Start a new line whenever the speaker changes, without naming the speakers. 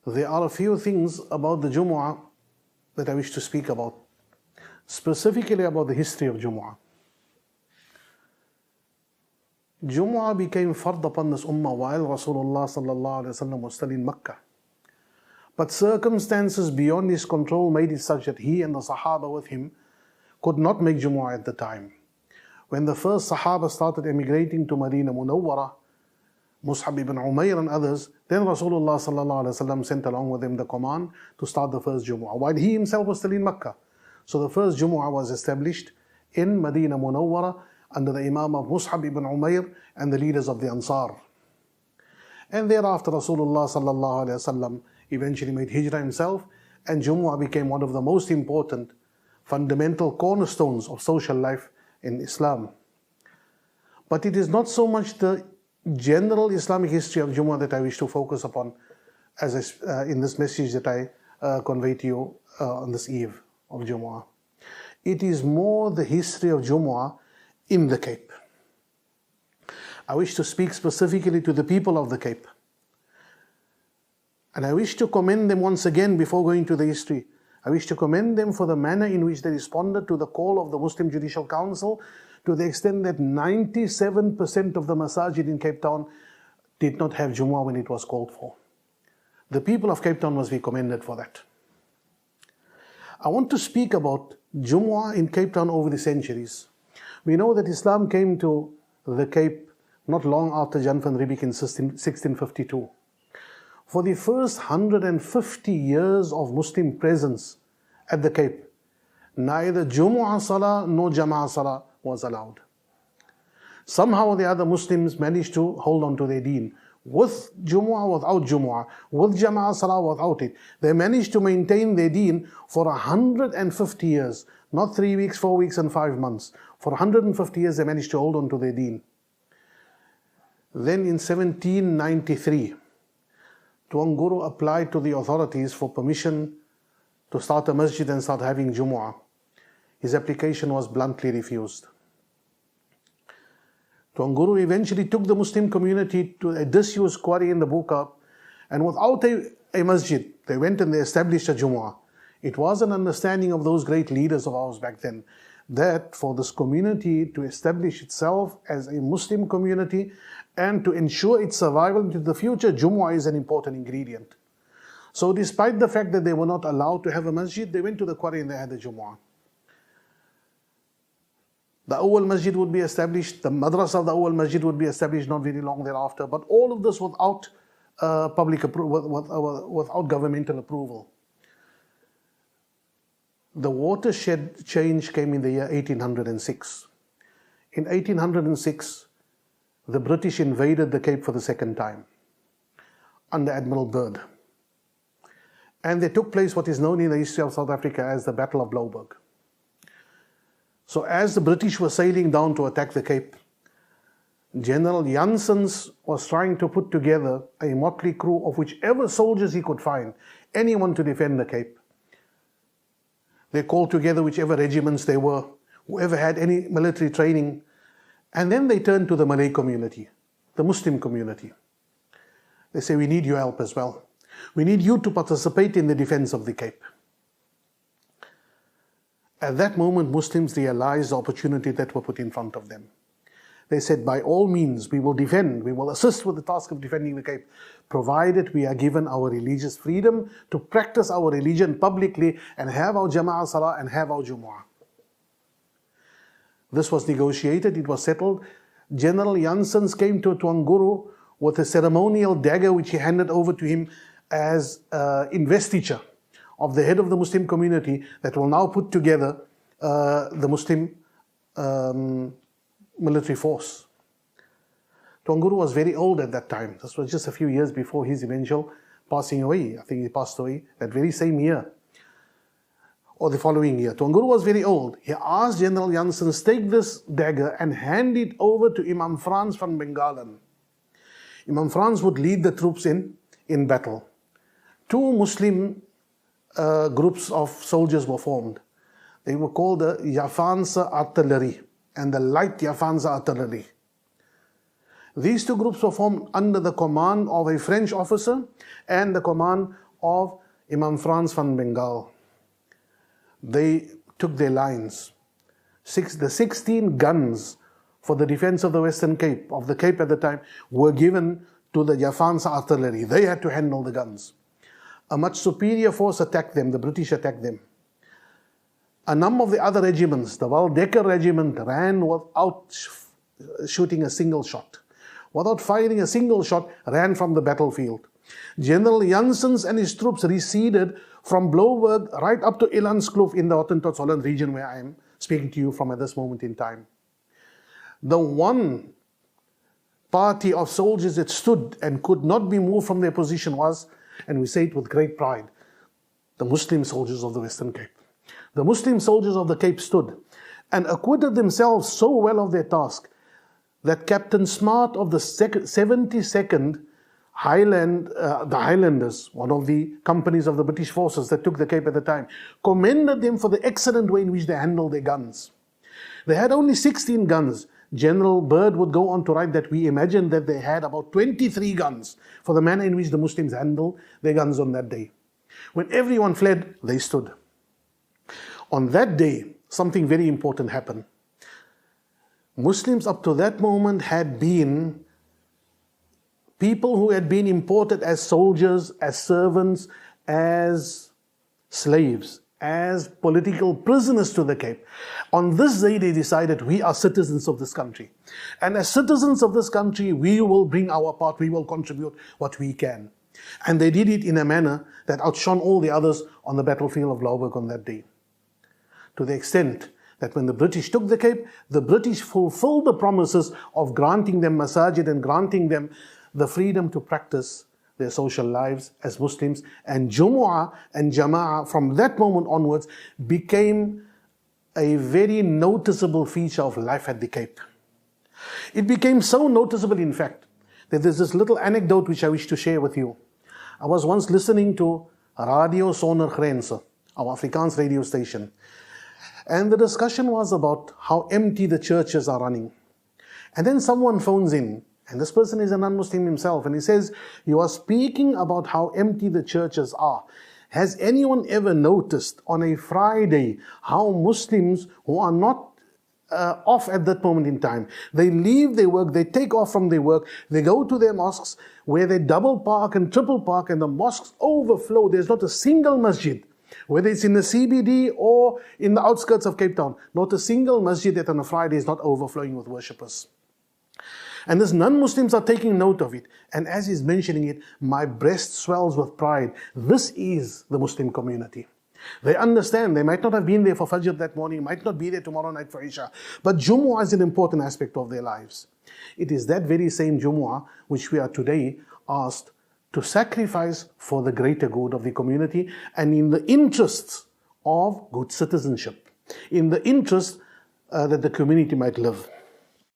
There are a few things about the Jumu'ah that I wish to speak about, specifically about the history of Jumu'ah. Jumu'ah became fard upon this ummah while Rasulullah sallallahu alaihi wasallam was still in Mecca. But circumstances beyond his control made it such that he and the Sahaba with him could not make Jumu'ah at the time. When the first Sahaba started emigrating to Medina Munawwara, Mus'ab ibn Umair and others, then Rasulullah sallallahu alaihi wasallam sent along with him the command to start the first Jumu'ah, while he himself was still in Mecca. So the first Jumu'ah was established in Medina Munawwara under the Imam of Mus'ab ibn Umair and the leaders of the Ansar. And thereafter Rasulullah sallallahu alaihi wasallam eventually made Hijrah himself, and Jumu'ah became one of the most important fundamental cornerstones of social life in Islam. But it is not so much the general Islamic history of Jumu'ah that I wish to focus upon in this message that I convey to you on this eve of Jumu'ah. It is more the history of Jumu'ah in the Cape. I wish to speak specifically to the people of the Cape. And I wish to commend them once again before going to the history. I wish to commend them for the manner in which they responded to the call of the Muslim Judicial Council, to the extent that 97% of the masajid in Cape Town did not have Jumu'ah when it was called for. The people of Cape Town must be commended for that. I want to speak about Jumu'ah in Cape Town over the centuries. We know that Islam came to the Cape not long after Jan van Riebeeck in 1652. For the first 150 years of Muslim presence at the Cape, neither Jumu'ah Salah nor Jama'ah Salah was allowed. Somehow or the other, Muslims managed to hold on to their deen. With Jumu'ah, without Jumu'ah, with Jama'ah Salah, without it. They managed to maintain their deen for 150 years. Not 3 weeks, 4 weeks and 5 months. For 150 years they managed to hold on to their deen. Then in 1793, Tuan Guru applied to the authorities for permission to start a masjid and start having Jumu'ah. His application was bluntly refused. Tuan Guru eventually took the Muslim community to a disused quarry in the Buka, and without a masjid, they went and they established a Jumu'ah. It was an understanding of those great leaders of ours back then, that for this community to establish itself as a Muslim community and to ensure its survival into the future, Jumu'ah is an important ingredient. So despite the fact that they were not allowed to have a masjid, they went to the quarry and they had a Jumu'ah. The Awwal Masjid would be established, the Madrasa of the Awwal Masjid would be established not very long thereafter, but all of this without without governmental approval. The watershed change came in the year 1806. In 1806, the British invaded the Cape for the second time under Admiral Byrd. And there took place what is known in the history of South Africa as the Battle of Blouberg. So as the British were sailing down to attack the Cape, General Janssens was trying to put together a motley crew of whichever soldiers he could find, anyone to defend the Cape. They called together whichever regiments they were, whoever had any military training, and then they turned to the Malay community, the Muslim community. They say, we need your help as well. We need you to participate in the defense of the Cape. At that moment, Muslims realized the opportunity that were put in front of them. They said, by all means, we will defend, we will assist with the task of defending the Cape, provided we are given our religious freedom to practice our religion publicly and have our Jama'ah Salah and have our Jumu'ah. This was negotiated, it was settled. General Janssens came to Tuan Guru with a ceremonial dagger which he handed over to him as investiture of the head of the Muslim community that will now put together the Muslim military force. Tuan Guru was very old at that time. This was just a few years before his eventual passing away. I think he passed away that very same year or the following year. Tuan Guru was very old. He asked General Janssens, take this dagger and hand it over to Imam Frans van Bengalen. Imam Frans would lead the troops in battle. Two Muslim groups of soldiers were formed. They were called the Javaanse artillery and the light Javaanse artillery. These two groups were formed under the command of a French officer and the command of Imam Franz van Bengal. They took their lines. The 16 guns for the defense of the Western Cape, of the Cape at the time, were given to the Japan's artillery. They had to handle the guns. A much superior force attacked them. The British attacked them. A number of the other regiments, the Waldecker regiment, ran without shooting a single shot. Without firing a single shot, ran from the battlefield. General Janssens and his troops receded from Blouberg right up to Elandskloof in the Hottentots Holland region, where I am speaking to you from at this moment in time. The one party of soldiers that stood and could not be moved from their position was, and we say it with great pride, the Muslim soldiers of the Western Cape. The Muslim soldiers of the Cape stood and acquitted themselves so well of their task that Captain Smart of the 72nd the Highlanders, one of the companies of the British forces that took the Cape at the time, commended them for the excellent way in which they handled their guns. They had only 16 guns. General Byrd would go on to write that we imagined that they had about 23 guns for the manner in which the Muslims handled their guns on that day. When everyone fled, they stood. On that day, something very important happened. Muslims up to that moment had been people who had been imported as soldiers, as servants, as slaves, as political prisoners to the Cape. On this day, they decided, we are citizens of this country. And as citizens of this country, we will bring our part, we will contribute what we can. And they did it in a manner that outshone all the others on the battlefield of Blouberg on that day. To the extent that when the British took the Cape, the British fulfilled the promises of granting them masajid and granting them the freedom to practice their social lives as Muslims. And Jumu'ah and Jama'ah from that moment onwards became a very noticeable feature of life at the Cape. It became so noticeable, in fact, that there's this little anecdote which I wish to share with you. I was once listening to Radio Sonder Grense, our Afrikaans radio station. And the discussion was about how empty the churches are running. And then someone phones in, and this person is a non-Muslim himself, and he says, you are speaking about how empty the churches are. Has anyone ever noticed on a Friday how Muslims who are not off at that moment in time, they leave their work, they take off from their work, they go to their mosques where they double park and triple park, and the mosques overflow. There's not a single masjid, whether it's in the CBD or in the outskirts of Cape Town, not a single masjid that on a Friday is not overflowing with worshippers. And these non-Muslims are taking note of it. And as he's mentioning it, my breast swells with pride. This is the Muslim community. They understand. They might not have been there for Fajr that morning, might not be there tomorrow night for Isha. But Jumu'ah is an important aspect of their lives. It is that very same Jumu'ah which we are today asked to sacrifice for the greater good of the community and in the interests of good citizenship, in the interest that the community might live.